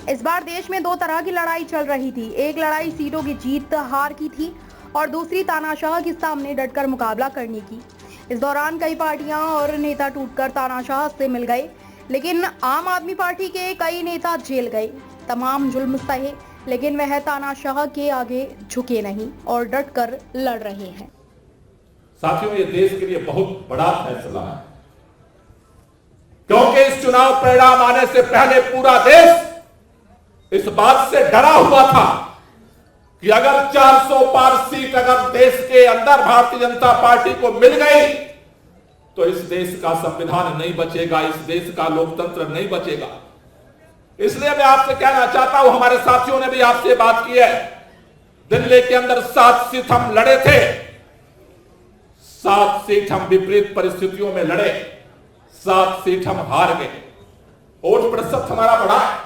इस बार देश में दो तरह की लड़ाई चल रही थी। एक लड़ाई सीटों की जीत हार की थी और दूसरी तानाशाह के सामने डटकर मुकाबला करने की। इस दौरान कई पार्टियां और नेता टूटकर तानाशाह से मिल गए, लेकिन आम आदमी पार्टी के कई नेता जेल गए। तमाम जुल्म सहे, लेकिन वह तानाशाह के आगे झुके नहीं और डटकर लड़ रहे हैं। साथियों, ये देश के लिए बहुत बड़ा फैसला है, क्योंकि इस चुनाव परिणाम आने से पहले पूरा देश इस बात से डरा हुआ था कि अगर 400 पार सीट अगर देश के अंदर भारतीय जनता पार्टी को मिल गई तो इस देश का संविधान नहीं बचेगा, इस देश का लोकतंत्र नहीं बचेगा। इसलिए मैं आपसे कहना चाहता हूं, हमारे साथियों ने भी आपसे बात की है, दिल्ली के अंदर 7 सीट हम लड़े थे, 7 सीट हम विपरीत परिस्थितियों में लड़े, 7 सीट हम हार गए, वोट प्रतिशत हमारा बढ़ा है।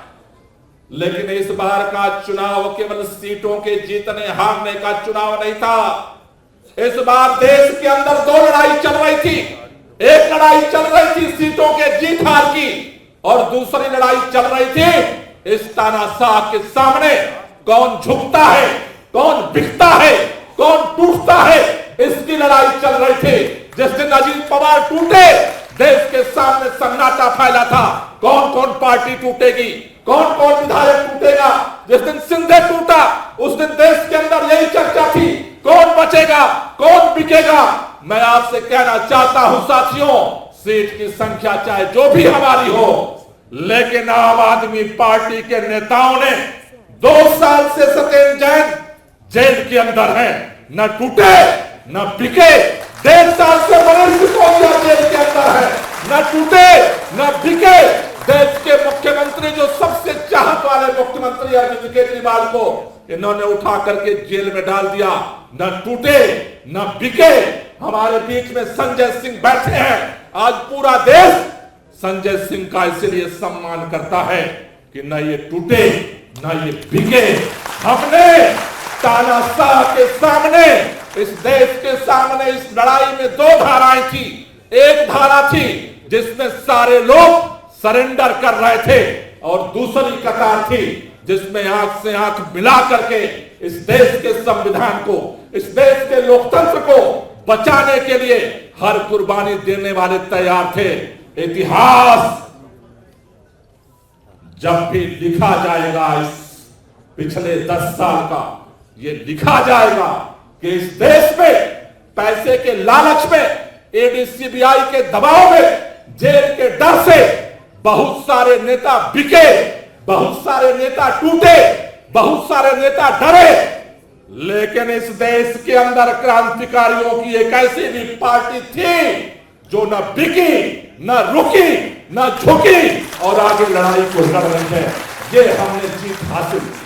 लेकिन इस बार का चुनाव केवल सीटों के जीतने हारने का चुनाव नहीं था। इस बार देश के अंदर 2 लड़ाई चल रही थी। एक लड़ाई चल रही थी सीटों के जीत हार की, और दूसरी लड़ाई चल रही थी इस तानाशाह के सामने कौन झुकता है, कौन बिकता है, कौन टूटता है, इसकी लड़ाई चल रही थी। जिस दिन अजीत पवार टूटे, देश के सामने सन्नाटा फैला था। कौन कौन पार्टी टूटेगी, कौन कौन विधायक टूटेगा। जिस दिन सिंधे टूटा, उस दिन देश के अंदर यही चर्चा थी, कौन बचेगा, कौन बिकेगा। मैं आपसे कहना चाहता हूं साथियों, सीट की संख्या चाहे जो भी हमारी हो, लेकिन आम आदमी पार्टी के नेताओं ने 2 साल से सत्येंद्र जैन जेल के अंदर हैं, न टूटे न बिके। 1.5 साल से मनीष सिसोदिया जेल के अंदर है, न टूटे न बिके। देश के मुख्यमंत्री, जो सबसे चाहत वाले मुख्यमंत्री अरविंद केजरीवाल को इन्होंने उठा करके जेल में डाल दिया, न टूटे न बिके। हमारे बीच में संजय सिंह बैठे हैं। आज पूरा देश संजय सिंह का इसलिए सम्मान करता है कि न ये टूटे न ये बिके। हमने तानाशाह के सामने, इस देश के सामने इस लड़ाई में 2 धाराएं थी। एक धारा थी जिसमें सारे लोग सरेंडर कर रहे थे, और दूसरी कतार थी जिसमें आंख से आंख मिला करके इस देश के संविधान को, इस देश के लोकतंत्र को बचाने के लिए हर कुर्बानी देने वाले तैयार थे। इतिहास जब भी लिखा जाएगा, इस पिछले 10 साल का ये लिखा जाएगा कि इस देश में पैसे के लालच में, ईडी सीबीआई के दबाव में, जेल के डर से बहुत सारे नेता बिके, बहुत सारे नेता टूटे, बहुत सारे नेता डरे। लेकिन इस देश के अंदर क्रांतिकारियों की एक ऐसी भी पार्टी थी जो न बिकी, न रुकी, न झुकी और आगे लड़ाई को लड़ रही है। ये हमने जीत हासिल की।